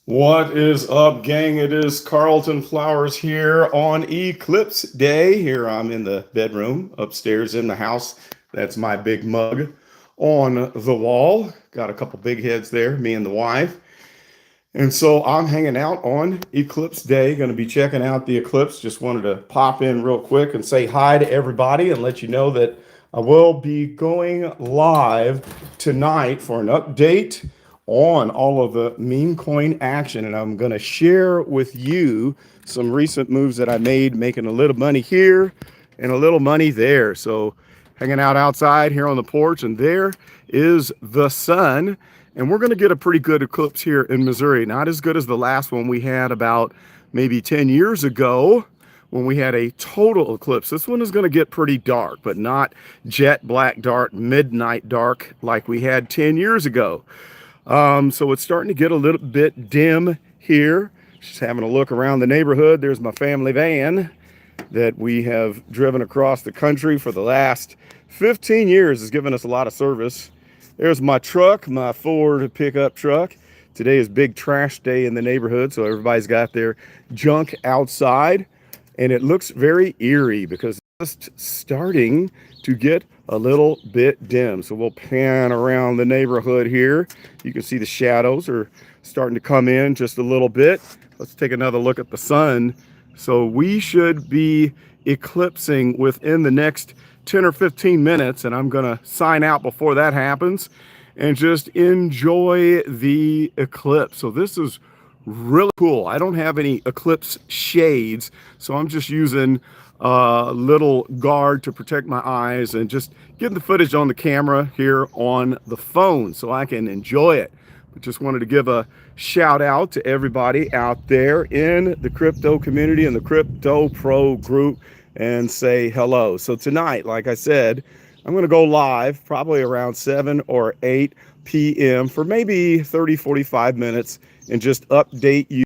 What is up, gang? It is Carlton Flowers here on Eclipse Day. Here I'm in the bedroom upstairs in the house. That's my big mug on the wall. Got a couple big heads there, me and the wife. And so I'm hanging out on Eclipse Day, going to be checking out the eclipse. Just wanted to pop in real quick and say hi to everybody and let you know that I will be going live tonight for an update on all of the meme coin action. And I'm going to share with you some recent moves that I made, making a little money here and a little money there. So hanging out outside here on the porch, and there is the sun. And we're going to get a pretty good eclipse here in Missouri. Not as good as the last one we had about maybe 10 years ago when we had a total eclipse. This one is going to get pretty dark, but not jet black dark, midnight dark like we had 10 years ago. So it's starting to get a little bit dim here. Just having a look around the neighborhood. There's my family van that we have driven across the country for the last 15 years. Has given us a lot of service. There's my truck, my Ford pickup truck. Today is big trash day in the neighborhood, so everybody's got their junk outside. And it looks very eerie because it's just starting to get a little bit dim. So we'll pan around the neighborhood here. You can see the shadows are starting to come in just a little bit. Let's take another look at the sun. So we should be eclipsing within the next 10 or 15 minutes, and I'm gonna sign out before that happens and just enjoy the eclipse. So this is really cool. I don't have any eclipse shades, so I'm just using a little guard to protect my eyes and just getting the footage on the camera here on the phone so I can enjoy it. But just wanted to give a shout out to everybody out there in the crypto community and the CryptoPro group and say hello. So tonight, like I said, I'm going to go live probably around 7 or 8 p.m. for maybe 30, 45 minutes and just update you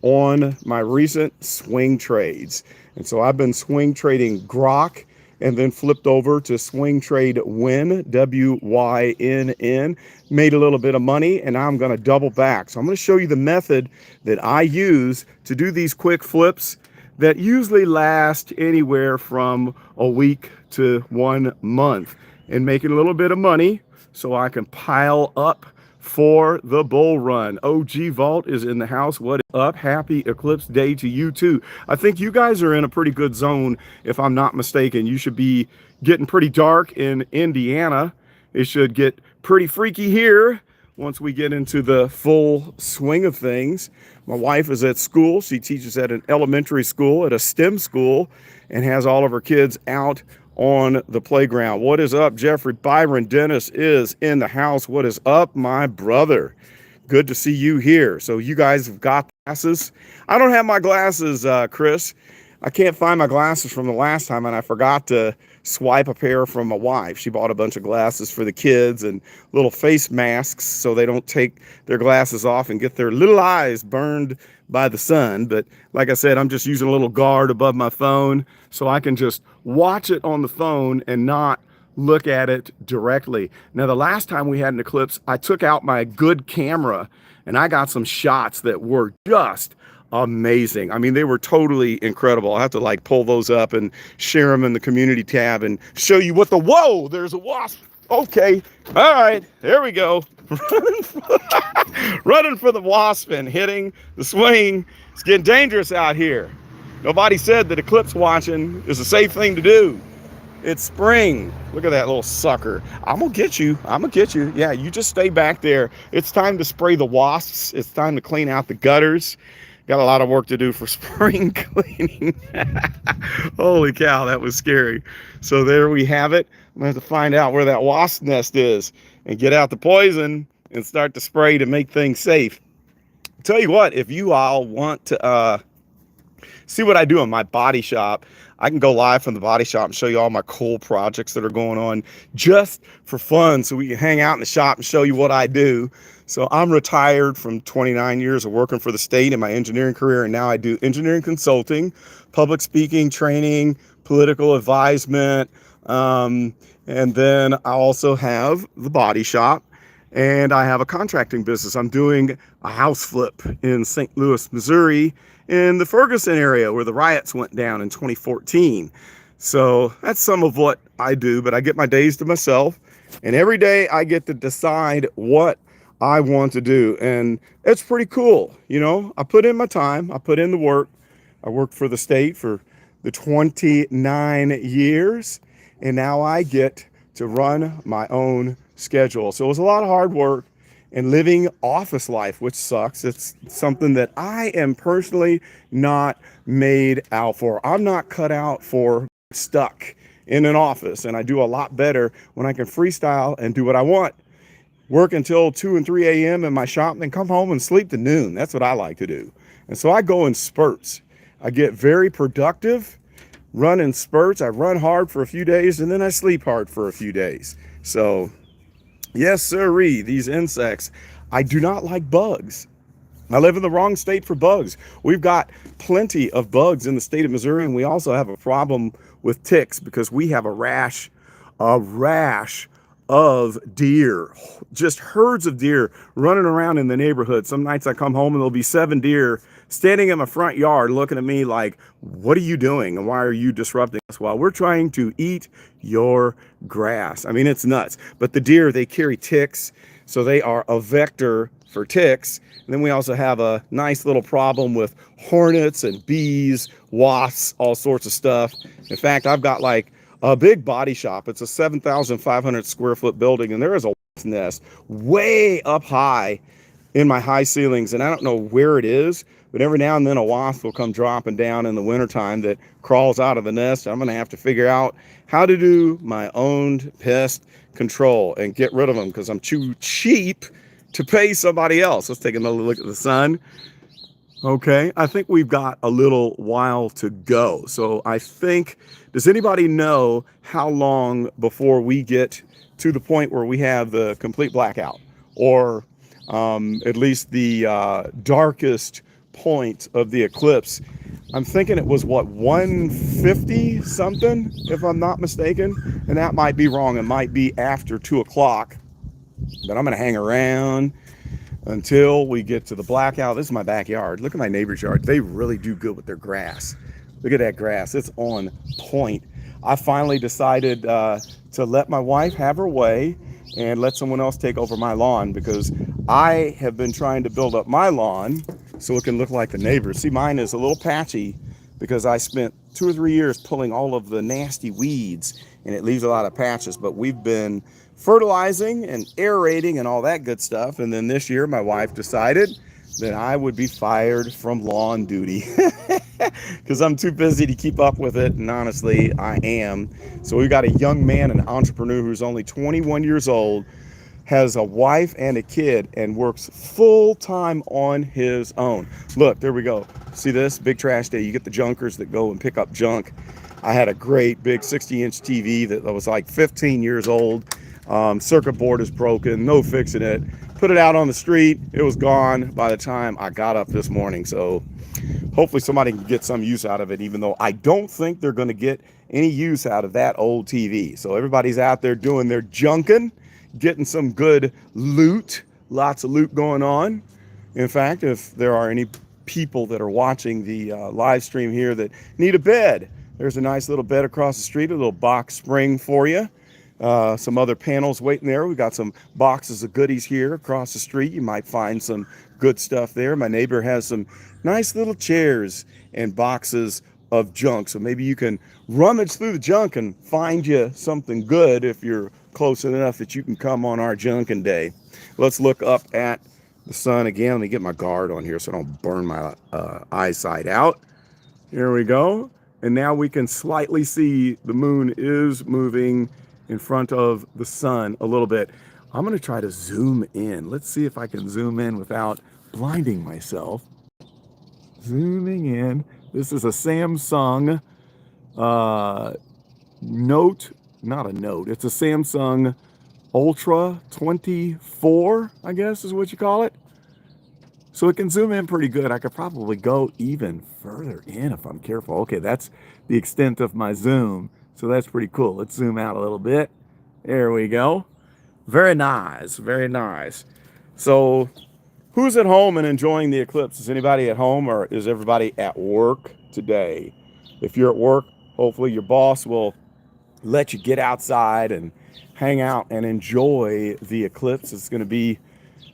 on my recent swing trades. And so I've been swing trading Grok and then flipped over to swing trade Win, W-Y-N-N, made a little bit of money, and now I'm going to double back. So I'm going to show you the method that I use to do these quick flips that usually last anywhere from a week to 1 month, and making a little bit of money so I can pile up for the bull run. OG Vault is in the house. What is up? Happy Eclipse Day to you too. I think you guys are in a pretty good zone, if I'm not mistaken. You should be getting pretty dark in Indiana. It should get pretty freaky here once we get into the full swing of things. My wife is at school. She teaches at an elementary school, at a STEM school, and has all of her kids out on the playground. What is up, Jeffrey? Byron Dennis is in the house. What is up, my brother? Good to see you here. So you guys have got glasses. I don't have my glasses, Chris. I can't find my glasses from the last time, and I forgot to swipe a pair from my wife. She bought a bunch of glasses for the kids and little face masks so they don't take their glasses off and get their little eyes burned by the sun. But like I said, I'm just using a little guard above my phone so I can just watch it on the phone and not look at it directly. Now, the last time we had an eclipse, I took out my good camera and I got some shots that were just amazing. I mean, they were totally incredible. I'll have to like pull those up and share them in the community tab and show you what the, whoa, there's a wasp. Okay. All right. There we go. Running for the wasp and hitting the swing. It's getting dangerous out here. Nobody said that eclipse watching is a safe thing to do. It's spring. Look at that little sucker. I'm gonna get you. I'm gonna get you. Yeah, you just stay back there. It's time to spray the wasps. It's time to clean out the gutters. Got a lot of work to do for spring cleaning. Holy cow, that was scary. So there we have it. I'm gonna have to find out where that wasp nest is and get out the poison and start to spray to make things safe. Tell you what, if you all want to see what I do in my body shop, I can go live from the body shop and show you all my cool projects that are going on just for fun, so we can hang out in the shop and show you what I do. So I'm retired from 29 years of working for the state in my engineering career, and now I do engineering consulting, public speaking, training, political advisement, and then I also have the body shop. And I have a contracting business. I'm doing a house flip in St. Louis, Missouri, in the Ferguson area where the riots went down in 2014. So that's some of what I do, but I get my days to myself, and every day I get to decide what I want to do. And it's pretty cool. You know, I put in my time, I put in the work. I worked for the state for the 29 years, and now I get to run my own schedule. So it was a lot of hard work and living office life, which sucks. It's something that I am personally not made out for. I'm not cut out for stuck in an office, and I do a lot better when I can freestyle and do what I want. Work until 2 and 3 a.m. in my shop, and then come home and sleep to noon. That's what I like to do. And so I go in spurts. I get very productive, run in spurts. I run hard for a few days, and then I sleep hard for a few days. So yes, sirree, these insects. I do not like bugs. I live in the wrong state for bugs. We've got plenty of bugs in the state of Missouri, and we also have a problem with ticks because we have a rash of deer, just herds of deer running around in the neighborhood. Some nights I come home and there'll be 7 deer standing in my front yard looking at me like, what are you doing? And why are you disrupting us? While we're trying to eat your grass. I mean, it's nuts. But the deer, they carry ticks, so they are a vector for ticks. And then we also have a nice little problem with hornets and bees, wasps, all sorts of stuff. In fact, I've got like a big body shop. It's a 7,500 square foot building, and there is a wasp nest way up high in my high ceilings, and I don't know where it is, but every now and then a wasp will come dropping down in the wintertime that crawls out of the nest. I'm going to have to figure out how to do my own pest control and get rid of them because I'm too cheap to pay somebody else. Let's take another look at the sun. Okay, I think we've got a little while to go. So I think, does anybody know how long before we get to the point where we have the complete blackout, or at least the darkest point of the eclipse? I'm thinking it was what, 150 something, if I'm not mistaken, and that might be wrong. It might be after 2 o'clock, but I'm going to hang around until we get to the blackout. This is my backyard. Look at my neighbor's yard. They really do good with their grass. Look at that grass. It's on point. I finally decided to let my wife have her way and let someone else take over my lawn, because I have been trying to build up my lawn so it can look like the neighbors. See, mine is a little patchy because I spent 2 or 3 years pulling all of the nasty weeds, and it leaves a lot of patches. But we've been fertilizing and aerating and all that good stuff. And then this year, my wife decided that I would be fired from lawn duty because I'm too busy to keep up with it. And honestly, I am. So we've got a young man, an entrepreneur who's only 21 years old, has a wife and a kid, and works full time on his own. Look, there we go. See this? Big trash day. You get the junkers that go and pick up junk. I had a great big 60-inch TV that was like 15 years old. Circuit board is broken, no fixing it. Put it out on the street. It was gone by the time I got up this morning. So hopefully somebody can get some use out of it, even though I don't think they're going to get any use out of that old TV. So everybody's out there doing their junking, getting some good loot, lots of loot going on. In fact, if there are any people that are watching the live stream here that need a bed, there's a nice little bed across the street, a little box spring for you. Some other panels waiting there. We've got some boxes of goodies here across the street. You might find some good stuff there. My neighbor has some nice little chairs and boxes of junk. So maybe you can rummage through the junk and find you something good if you're close enough that you can come on our junking day. Let's look up at the sun again. Let me get my guard on here so I don't burn my eyesight out. Here we go. And now we can slightly see the moon is moving in front of the sun a little bit. I'm going to try to zoom in. Let's see if I can zoom in without blinding myself. Zooming in. This is a Samsung Note, not a Note. It's a Samsung Ultra 24, I guess is what you call it. So it can zoom in pretty good. I could probably go even further in if I'm careful. Okay, that's the extent of my zoom. So that's pretty cool. Let's zoom out a little bit. There we go. Very nice, very nice. So who's at home and enjoying the eclipse? Is anybody at home or is everybody at work today? If you're at work, hopefully your boss will let you get outside and hang out and enjoy the eclipse. It's going to be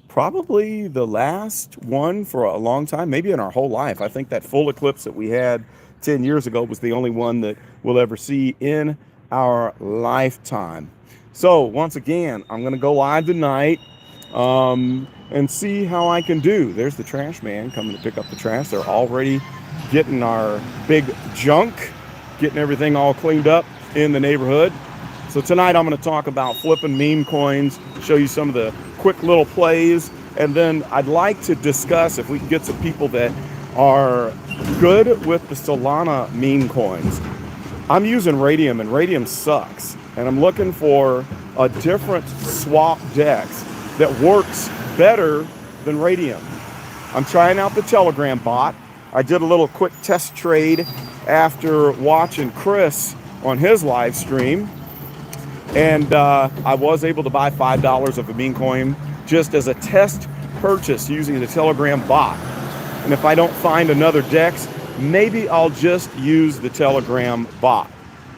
probably the last one for a long time, maybe in our whole life. I think that full eclipse that we had 10 years ago was the only one that we'll ever see in our lifetime. So once again, I'm going to go live tonight and see how I can do. There's the trash man coming to pick up the trash. They're already getting our big junk, getting everything all cleaned up in the neighborhood. So tonight I'm going to talk about flipping meme coins, show you some of the quick little plays, and then I'd like to discuss if we can get some people that are good with the Solana meme coins. I'm using Radium and Radium sucks, and I'm looking for a different swap DEX that works better than Radium. I'm trying out the Telegram bot. I did a little quick test trade after watching Chris on his live stream. And I was able to buy $5 of a meme coin just as a test purchase using the Telegram bot. And if I don't find another DEX, maybe I'll just use the Telegram bot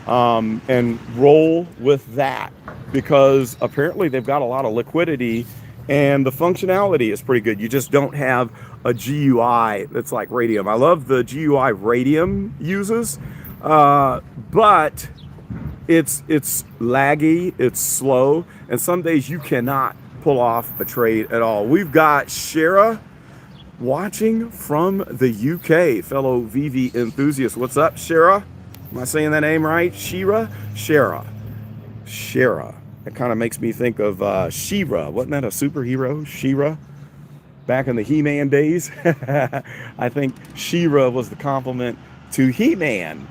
and roll with that, because apparently they've got a lot of liquidity and the functionality is pretty good. You just don't have a GUI that's like Radium. I love the GUI Radium uses, but it's laggy, it's slow, and some days you cannot pull off a trade at all. We've got Shara watching from the UK, fellow VV enthusiast. What's up, Shara? Am I saying that name right? Shara? Shara. That kind of makes me think of She-Ra. Wasn't that a superhero? She-Ra? Back in the He-Man days? I think She-Ra was the compliment to He-Man.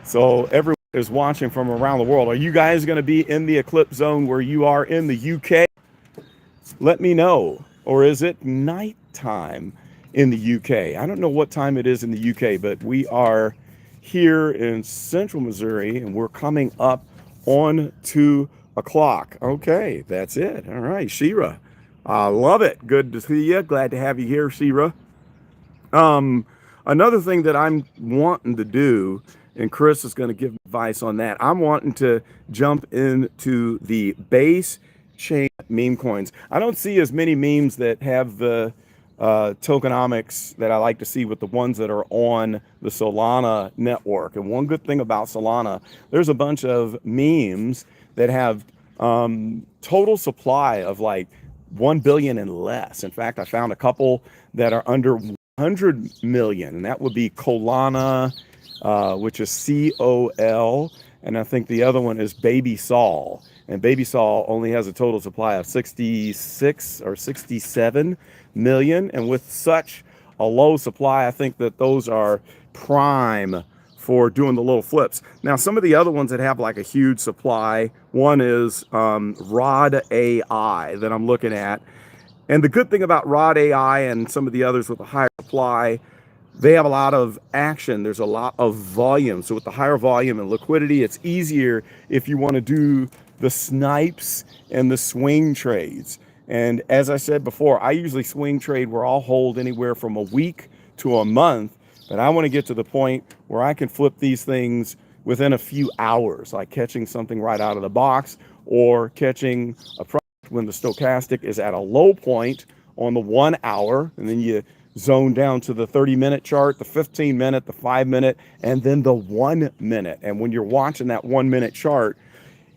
So everyone is watching from around the world. Are you guys going to be in the eclipse zone where you are in the UK? Let me know. Or is it nighttime in the UK? I don't know what time it is in the UK, but we are here in central Missouri and we're coming up on 2 o'clock. Okay, that's it. All right, Shira. I love it. Good to see you. Glad to have you here, Shira. Another thing that I'm wanting to do, and Chris is going to give advice on that, I'm wanting to jump into the base chain meme coins. I don't see as many memes that have the tokenomics that I like to see with the ones that are on the Solana network. And one good thing about Solana, there's a bunch of memes that have total supply of like 1 billion and less. In fact, I found a couple that are under 100 million, and that would be Colana, which is COL, and I think the other one is Baby Saul. And Baby Saul only has a total supply of 66 or 67 million. And with such a low supply, I think that those are prime for doing the little flips. Now, some of the other ones that have like a huge supply, one is Rod AI that I'm looking at. And the good thing about Rod AI and some of the others with a higher supply, they have a lot of action. There's a lot of volume. So with the higher volume and liquidity, it's easier if you want to do the snipes and the swing trades. And as I said before, I usually swing trade where I'll hold anywhere from a week to a month. But I want to get to the point where I can flip these things within a few hours, like catching something right out of the box or catching a product when the stochastic is at a low point on the 1 hour, and then you zone down to the 30-minute chart, the 15-minute, the 5-minute, and then the 1 minute. And when you're watching that 1 minute chart,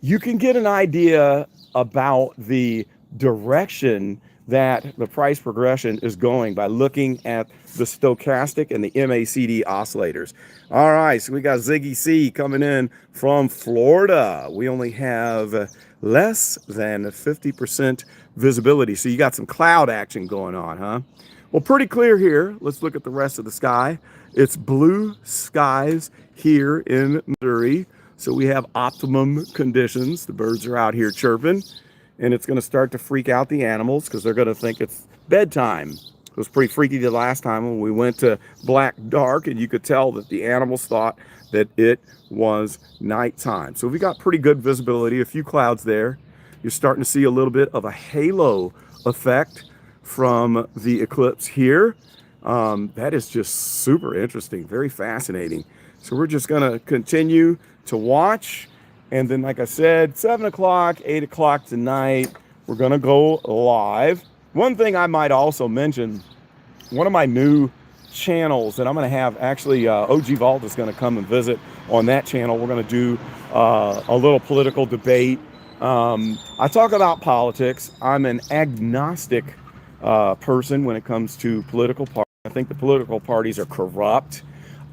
you can get an idea about the direction that the price progression is going by looking at the stochastic and the MACD oscillators. All right, so we got Ziggy C coming in from Florida. We only have less than 50% visibility. So you got some cloud action going on, huh? Well, pretty clear here. Let's look at the rest of the sky. It's blue skies here in Missouri. So we have optimum conditions. The birds are out here chirping, and it's going to start to freak out the animals because they're going to think it's bedtime. It was pretty freaky the last time when we went to black dark, and you could tell that the animals thought that it was nighttime. So we got pretty good visibility, a few clouds there. You're starting to see a little bit of a halo effect from the eclipse here. That is just super interesting, very fascinating. So we're just gonna continue to watch. And then, like I said, 7 o'clock, 8 o'clock tonight, we're gonna go live. One thing I might also mention, one of my new channels that I'm gonna have, actually OG Vault is gonna come and visit on that channel. We're gonna do a little political debate. I talk about politics. I'm an agnostic person when it comes to political parties. I think the political parties are corrupt.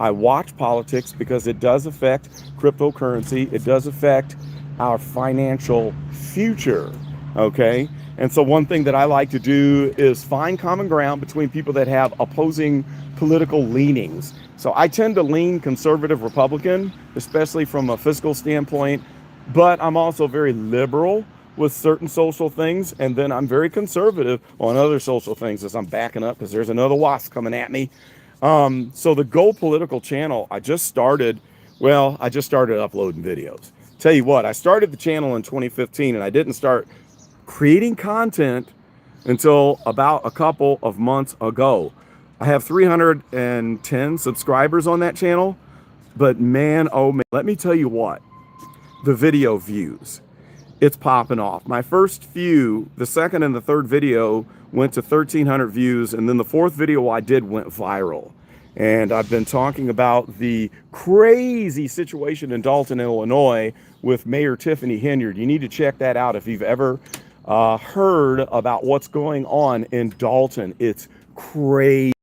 I watch politics because it does affect cryptocurrency. It does affect our financial future, okay? And so one thing that I like to do is find common ground between people that have opposing political leanings. So I tend to lean conservative Republican, especially from a fiscal standpoint, but I'm also very liberal with certain social things, and then I'm very conservative on other social things as I'm backing up because there's another wasp coming at me. So the Go Political channel, I just started uploading videos. Tell you what, I started the channel in 2015 and I didn't start creating content until about a couple of months ago. I have 310 subscribers on that channel, but man, oh man, let me tell you what, the video views, it's popping off. My first few, the second and the third video went to 1,300 views, and then the fourth video I did went viral. And I've been talking about the crazy situation in Dalton, Illinois with Mayor Tiffany Henyard. You need to check that out if you've ever heard about what's going on in Dalton. It's crazy.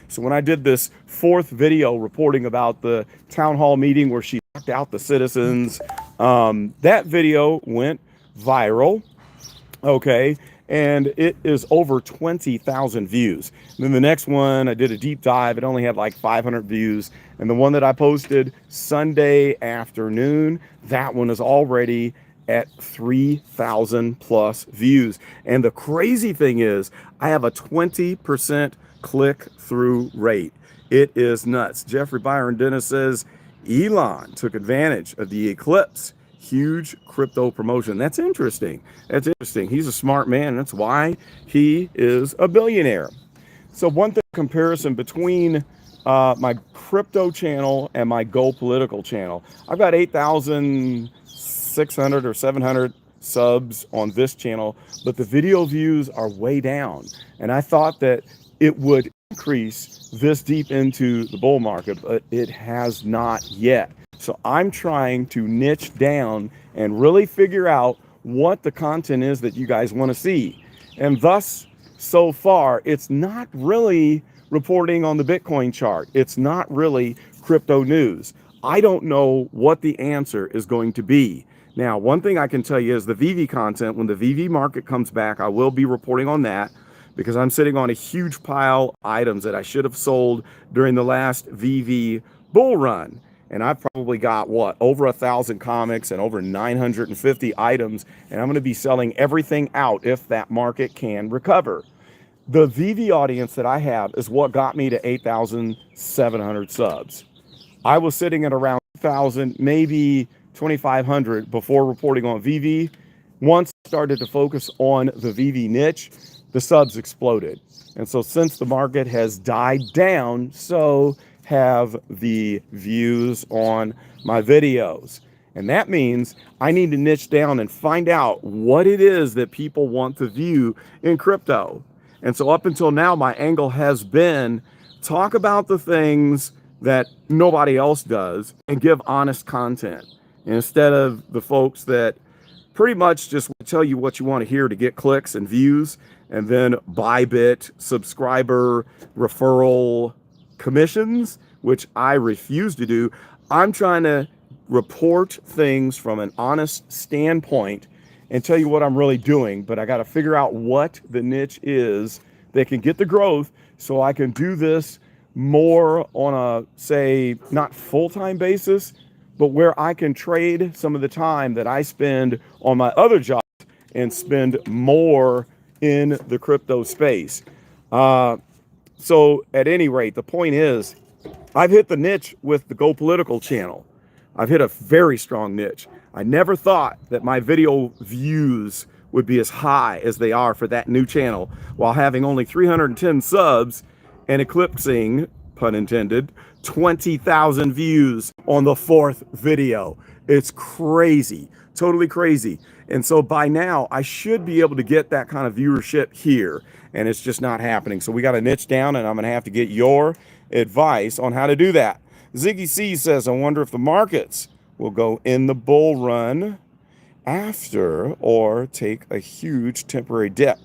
So when I did this fourth video reporting about the town hall meeting where she locked out the citizens, that video went viral, okay, and it is over 20,000 views. And then the next one, I did a deep dive. It only had like 500 views. And the one that I posted Sunday afternoon, that one is already at 3,000 plus views. And the crazy thing is, I have a 20% click-through rate. It is nuts. Jeffrey Byron Dennis says, Elon took advantage of the Eclipse. Huge crypto promotion. That's interesting. That's interesting. He's a smart man. That's why he is a billionaire. So one thing, comparison between my crypto channel and my Go Political channel. I've got 8,600 or 700 subs on this channel, but the video views are way down. And I thought that it would increase this deep into the bull market, but it has not yet. So I'm trying to niche down and really figure out what the content is that you guys want to see. And thus, so far, it's not really reporting on the Bitcoin chart. It's not really crypto news. I don't know what the answer is going to be. Now, one thing I can tell you is the VV content. When the VV market comes back, I will be reporting on that, because I'm sitting on a huge pile of items that I should have sold during the last VV bull run. And I've probably got, what, over 1,000 comics and over 950 items, and I'm going to be selling everything out if that market can recover. The VV audience that I have is what got me to 8,700 subs. I was sitting at around 2,000, maybe 2,500 before reporting on VV. Once I started to focus on the VV niche, the subs exploded. And so since the market has died down, so have the views on my videos. And that means I need to niche down and find out what it is that people want to view in crypto. And so up until now, my angle has been talk about the things that nobody else does and give honest content, instead of the folks that pretty much just tell you what you want to hear to get clicks and views, and then Bybit, subscriber, referral commissions, which I refuse to do. I'm trying to report things from an honest standpoint and tell you what I'm really doing, but I got to figure out what the niche is that can get the growth so I can do this more on a, say, not full-time basis, but where I can trade some of the time that I spend on my other jobs and spend more in the crypto space. So at any rate, the point is, I've hit the niche with the Go Political channel. I've hit a very strong niche. I never thought that my video views would be as high as they are for that new channel while having only 310 subs and eclipsing, pun intended, 20,000 views on the fourth video. It's crazy, totally crazy. And so by now I should be able to get that kind of viewership here, and it's just not happening. So we got to niche down, and I'm going to have to get your advice on how to do that. Ziggy C says, I wonder if the markets will go in the bull run after or take a huge temporary dip.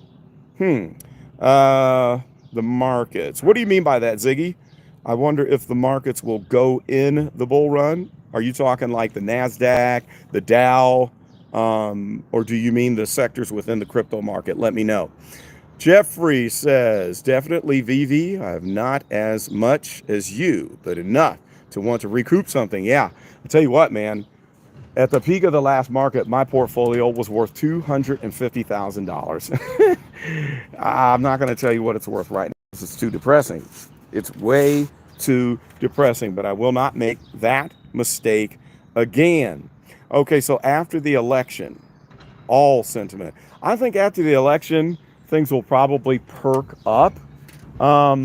The markets. What do you mean by that, Ziggy? I wonder if the markets will go in the bull run. Are you talking like the NASDAQ, the Dow, or do you mean the sectors within the crypto market? Let me know. Jeffrey says, definitely VV. I have not as much as you, but enough to want to recoup something. Yeah, I'll tell you what, man. At the peak of the last market, my portfolio was worth $250,000. I'm not going to tell you what it's worth right now. It's too depressing. It's way too depressing, but I will not make that mistake again. Okay, so after the election, all sentiment. I think after the election, things will probably perk up. Now,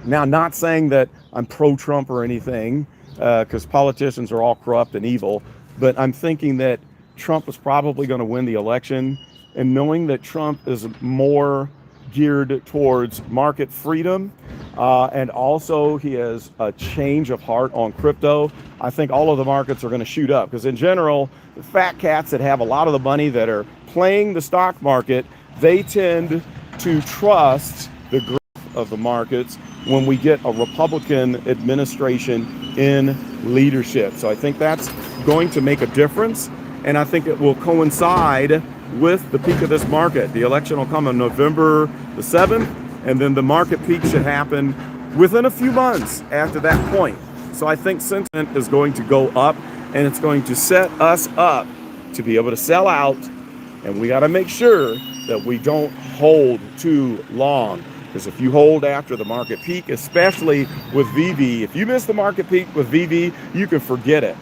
not saying that I'm pro-Trump or anything, because politicians are all corrupt and evil, but I'm thinking that Trump is probably going to win the election, and knowing that Trump is more geared towards market freedom, and also he has a change of heart on crypto, I think all of the markets are going to shoot up, because in general, the fat cats that have a lot of the money that are playing the stock market, they tend to trust the growth of the markets when we get a Republican administration in leadership. So I think that's going to make a difference, and I think it will coincide with the peak of this market. The election will come on November the 7th, and then the market peak should happen within a few months after that point. So I think sentiment is going to go up, and it's going to set us up to be able to sell out, and we got to make sure that we don't hold too long. Because if you hold after the market peak, especially with VV, if you miss the market peak with VV, you can forget it.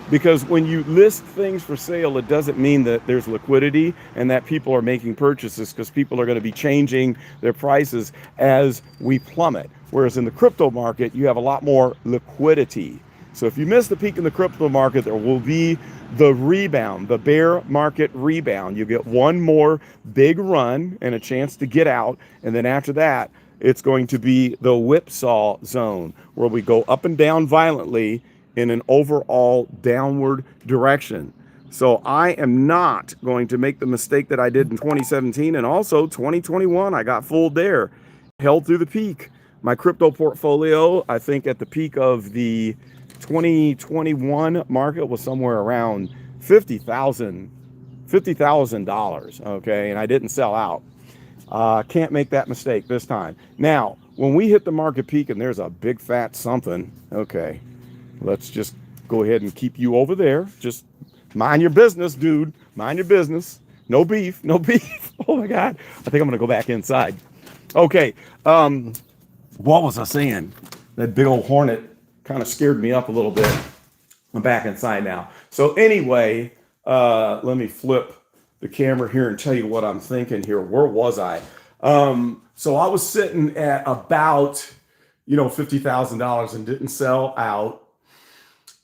Because when you list things for sale, it doesn't mean that there's liquidity and that people are making purchases, because people are going to be changing their prices as we plummet. Whereas in the crypto market, you have a lot more liquidity. So if you miss the peak in the crypto market, there will be the rebound, the bear market rebound. You get one more big run and a chance to get out. And then after that, it's going to be the whipsaw zone, where we go up and down violently in an overall downward direction. So I am not going to make the mistake that I did in 2017 and also 2021. I got fooled there, held through the peak. My crypto portfolio, I think at the peak of the 2021 market was somewhere around $50,000, okay, and I didn't sell out. Can't make that mistake this time. Now, when we hit the market peak and there's a big fat something, okay, let's just go ahead and keep you over there. Just mind your business, dude. Mind your business. No beef, no beef. Oh my God, I think I'm gonna go back inside. Okay, what was I saying? That big old hornet kind of scared me up a little bit. I'm back inside now. So anyway, let me flip the camera here and tell you what I'm thinking here. Where was I? So I was sitting at about, $50,000 and didn't sell out.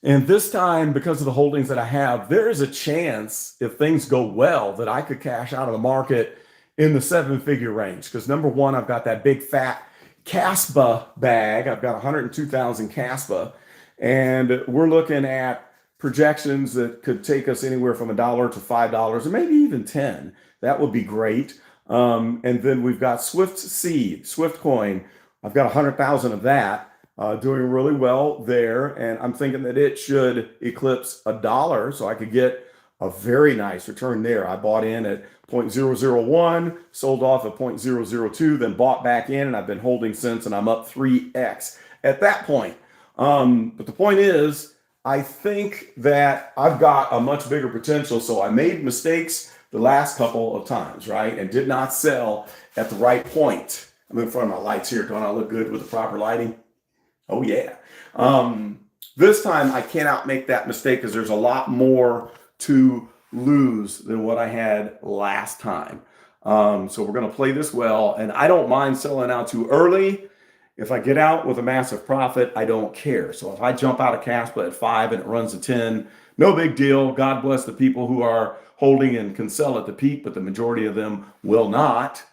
And this time, because of the holdings that I have, there is a chance, if things go well, that I could cash out of the market in the 7-figure range. Because number one, I've got that big fat Caspa bag. I've got 102,000 Caspa, and we're looking at projections that could take us anywhere from $1 to $5, or maybe even 10. That would be great. And then we've got Swift Seed, Swift Coin. I've got 100,000 of that, doing really well there. And I'm thinking that it should eclipse $1, so I could get a very nice return there. I bought in at 0.001, sold off at 0.002, then bought back in, and I've been holding since, and I'm up 3x at that point. But the point is, I think that I've got a much bigger potential. So I made mistakes the last couple of times, right? And did not sell at the right point. I'm in front of my lights here. Don't I look good with the proper lighting? Oh yeah. This time I cannot make that mistake, because there's a lot more to lose than what I had last time. So we're going to play this well, and I don't mind selling out too early. If I get out with a massive profit, I don't care. So if I jump out of Caspa at 5 and it runs to 10, no big deal. God bless the people who are holding and can sell at the peak, but the majority of them will not.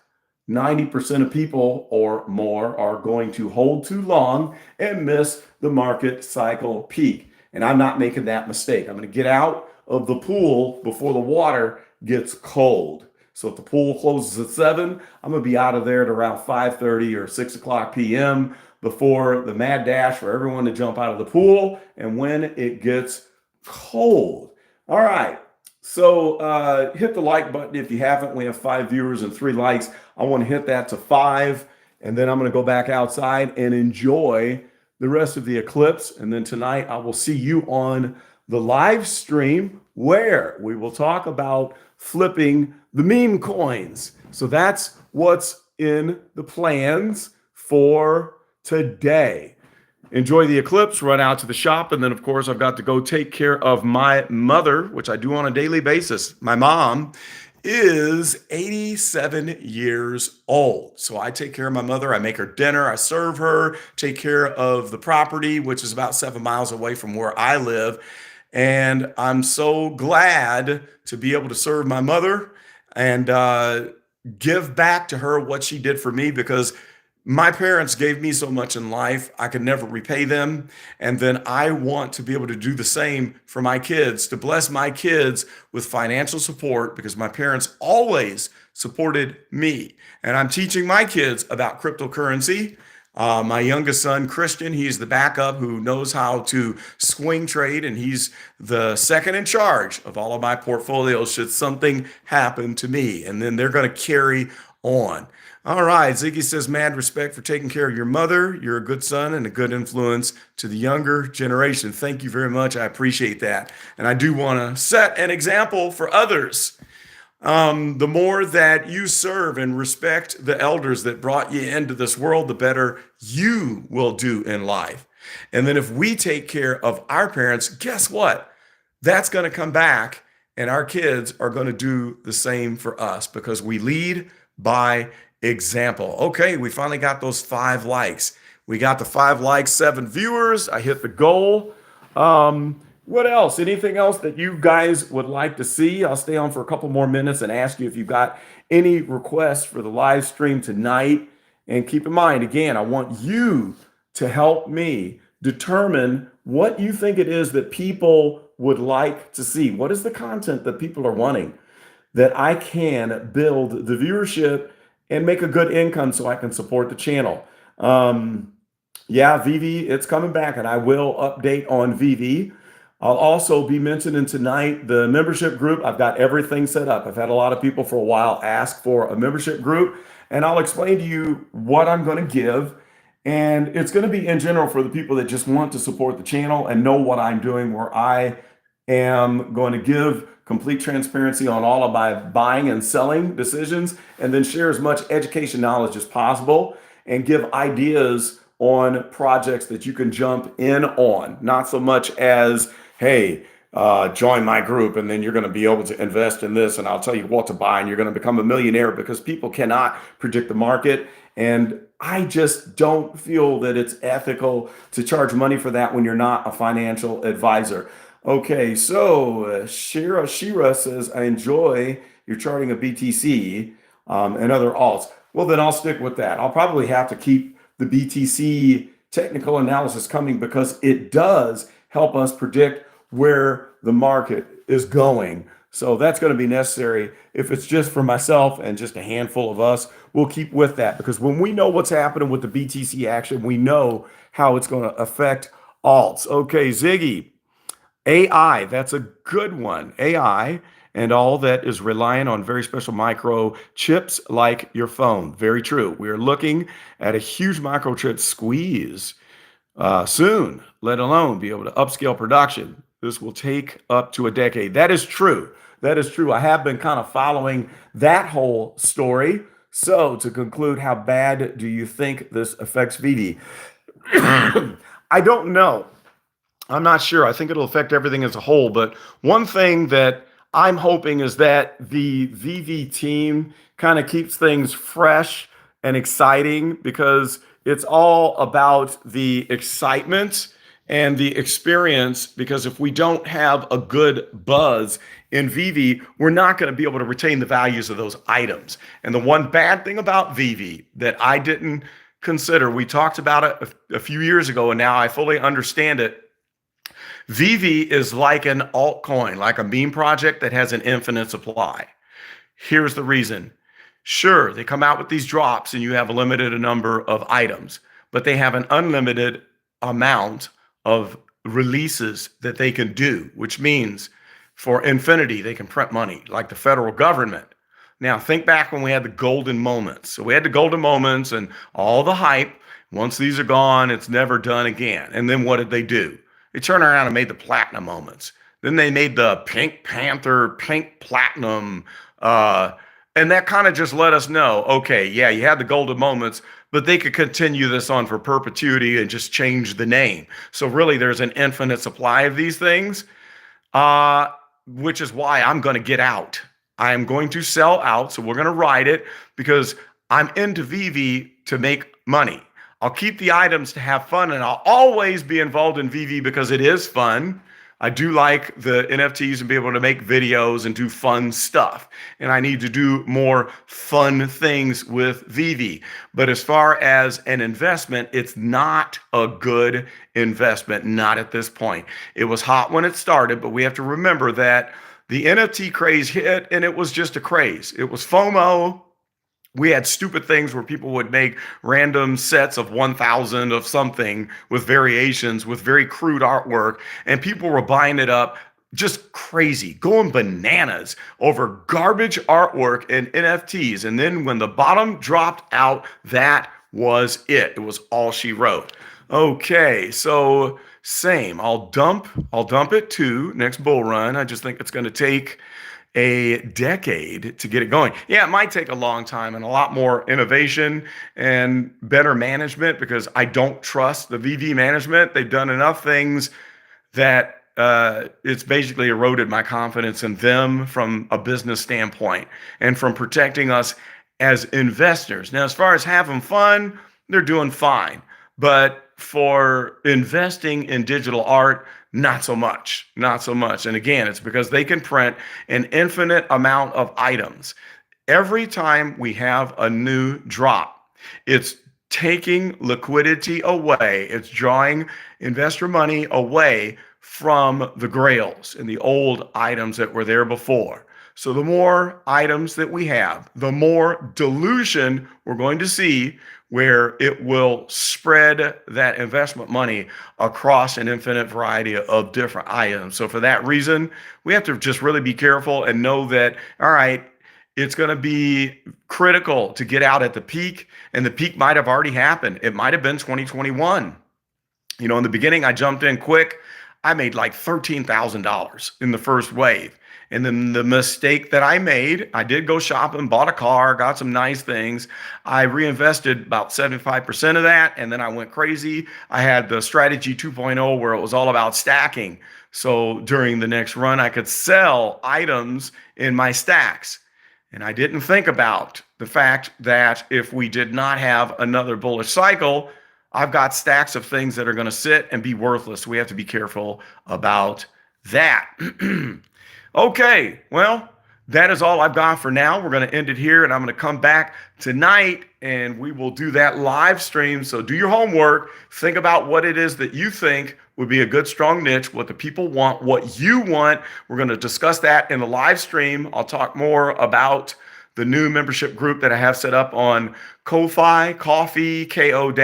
90% of people or more are going to hold too long and miss the market cycle peak. And I'm not making that mistake. I'm going to get out of the pool before the water gets cold. So if the pool closes at 7, I'm going to be out of there at around 5:30 or 6 o'clock p.m. before the mad dash for everyone to jump out of the pool and when it gets cold. All right. So hit the like button if you haven't. We have 5 viewers and 3 likes. I want to hit that to 5, and then I'm going to go back outside and enjoy the rest of the eclipse. And then tonight I will see you on the live stream where we will talk about flipping the meme coins. So that's what's in the plans for today. Enjoy the eclipse, run out to the shop, and then, of course, I've got to go take care of my mother, which I do on a daily basis. My mom is 87 years old. So I take care of my mother. I make her dinner. I serve her, take care of the property, which is about 7 miles away from where I live. And I'm so glad to be able to serve my mother and give back to her what she did for me, because my parents gave me so much in life, I could never repay them. And then I want to be able to do the same for my kids, to bless my kids with financial support, because my parents always supported me. And I'm teaching my kids about cryptocurrency. My youngest son, Christian, he's the backup who knows how to swing trade, and he's the second in charge of all of my portfolios should something happen to me. And then they're going to carry on. All right, Ziggy says, mad respect for taking care of your mother. You're a good son and a good influence to the younger generation. Thank you very much. I appreciate that. And I do want to set an example for others. The more that you serve and respect the elders that brought you into this world, the better you will do in life. And then if we take care of our parents, guess what? That's going to come back, and our kids are going to do the same for us, because we lead by example. Okay, we finally got those 5 likes. We got the 5 likes, 7 viewers. I hit the goal. What else? Anything else that you guys would like to see? I'll stay on for a couple more minutes and ask you if you've got any requests for the live stream tonight. And keep in mind, again, I want you to help me determine what you think it is that people would like to see. What is the content that people are wanting, that I can build the viewership and make a good income so I can support the channel. Yeah, VV, it's coming back, and I will update on VV. I'll also be mentioning tonight the membership group. I've got everything set up. I've had a lot of people for a while ask for a membership group, and I'll explain to you what I'm going to give. And it's going to be in general for the people that just want to support the channel and know what I'm doing, where I am going to give complete transparency on all of my buying and selling decisions, and then share as much education knowledge as possible and give ideas on projects that you can jump in on. Not so much as, hey, join my group and then you're going to be able to invest in this and I'll tell you what to buy and you're going to become a millionaire, because people cannot predict the market. And I just don't feel that it's ethical to charge money for that when you're not a financial advisor. Okay, so Shira says, I enjoy your charting of BTC and other alts. Well, then I'll stick with that. I'll probably have to keep the BTC technical analysis coming, because it does help us predict where the market is going. So that's going to be necessary. If it's just for myself and just a handful of us, we'll keep with that, because when we know what's happening with the BTC action, we know how it's going to affect alts. Okay, Ziggy. AI, that's a good one. AI and all that is reliant on very special microchips like your phone. Very true. We are looking at a huge microchip squeeze soon, let alone be able to upscale production. This will take up to a decade. That is true. That is true. I have been kind of following that whole story. So to conclude, how bad do you think this affects VD? I don't know. I'm not sure. I think it'll affect everything as a whole. But one thing that I'm hoping is that the VV team kind of keeps things fresh and exciting because it's all about the excitement and the experience. Because if we don't have a good buzz in VV, we're not going to be able to retain the values of those items. And the one bad thing about VV that I didn't consider, we talked about it a few years ago, and now I fully understand it. VV is like an altcoin, like a meme project that has an infinite supply. Here's the reason. Sure, they come out with these drops and you have a limited number of items, but they have an unlimited amount of releases that they can do, which means for infinity, they can print money like the federal government. Now, think back when we had the golden moments. So we had the golden moments and all the hype. Once these are gone, it's never done again. And then what did they do? They turned around and made the platinum moments. Then they made the Pink Panther, Pink Platinum. And that kind of just let us know, okay, yeah, you had the golden moments, but they could continue this on for perpetuity and just change the name. So really, there's an infinite supply of these things, which is why I'm going to get out. I am going to sell out. So we're going to ride it because I'm into VV to make money. I'll keep the items to have fun, and I'll always be involved in VV because it is fun. I do like the NFTs and be able to make videos and do fun stuff. And I need to do more fun things with VV. But as far as an investment, it's not a good investment, not at this point. It was hot when it started, but we have to remember that the NFT craze hit and it was just a craze. It was FOMO. We had stupid things where people would make random sets of 1,000 of something with variations with very crude artwork, and people were buying it up just crazy, going bananas over garbage artwork and NFTs. And then when the bottom dropped out, that was it. It was all she wrote. Okay, so same. I'll dump it too next bull run. I just think it's going to take a decade to get it going. Yeah, it might take a long time and a lot more innovation and better management because I don't trust the VV management. They've done enough things that it's basically eroded my confidence in them from a business standpoint and from protecting us as investors. Now, as far as having fun, they're doing fine. But for investing in digital art, not so much, not so much. And again, it's because they can print an infinite amount of items. Every time we have a new drop, it's taking liquidity away. It's drawing investor money away from the grails and the old items that were there before. So the more items that we have, the more dilution we're going to see where it will spread that investment money across an infinite variety of different items. So for that reason, we have to just really be careful and know that, all right, it's going to be critical to get out at the peak, and the peak might have already happened. It might have been 2021. You know, in the beginning, I jumped in quick. I made like $13,000 in the first wave. And then the mistake that I made, I did go shopping, bought a car, got some nice things. I reinvested about 75% of that, and then I went crazy. I had the strategy 2.0 where it was all about stacking. So during the next run, I could sell items in my stacks. And I didn't think about the fact that if we did not have another bullish cycle, I've got stacks of things that are going to sit and be worthless. We have to be careful about that. Okay, well, that is all I've got for now. We're going to end it here, and I'm going to come back tonight, and we will do that live stream. So do your homework. Think about what it is that you think would be a good, strong niche, what the people want, what you want. We're going to discuss that in the live stream. I'll talk more about the new membership group that I have set up on Ko-Fi, Coffee, ko-fi.com.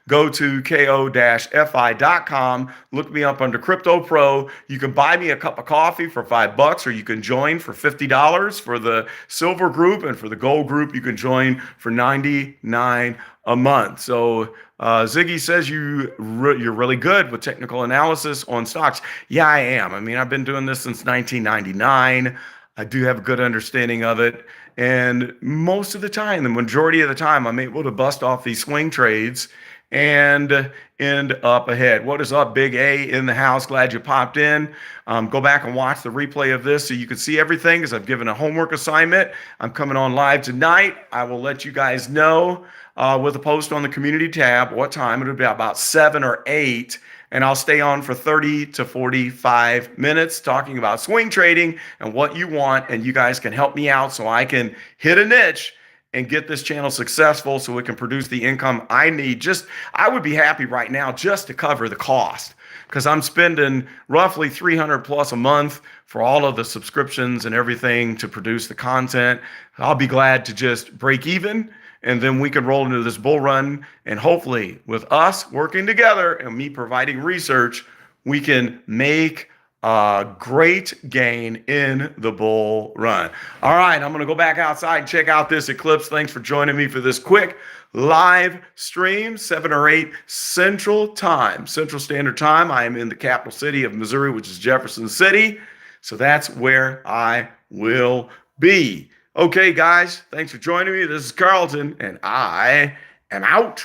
Go to ko-fi.com. Look me up under CryptoPro. You can buy me a cup of coffee for $5, or you can join for $50 for the silver group, and for the gold group, you can join for $99 a month. So Ziggy says you're really good with technical analysis on stocks. Yeah, I am. I mean, I've been doing this since 1999. I do have a good understanding of it. And most of the time, the majority of the time, I'm able to bust off these swing trades and end up ahead. What is up, Big A in the house? Glad you popped in. Go back and watch the replay of this so you can see everything, as I've given a homework assignment. I'm coming on live tonight. I will let you guys know with a post on the community tab what time. It'll be about 7 or 8. And I'll stay on for 30 to 45 minutes talking about swing trading and what you want. And you guys can help me out so I can hit a niche and get this channel successful so it can produce the income I need. I would be happy right now just to cover the cost, because I'm spending roughly 300 plus a month for all of the subscriptions and everything to produce the content. I'll be glad to just break even, and then we can roll into this bull run. And hopefully with us working together and me providing research, we can make a great gain in the bull run. All right, I'm going to go back outside and check out this eclipse. Thanks for joining me for this quick live stream, 7 or 8 Central Standard Time. I am in the capital city of Missouri, which is Jefferson City. So that's where I will be. Okay, guys, thanks for joining me. This is Carlton, and I am out.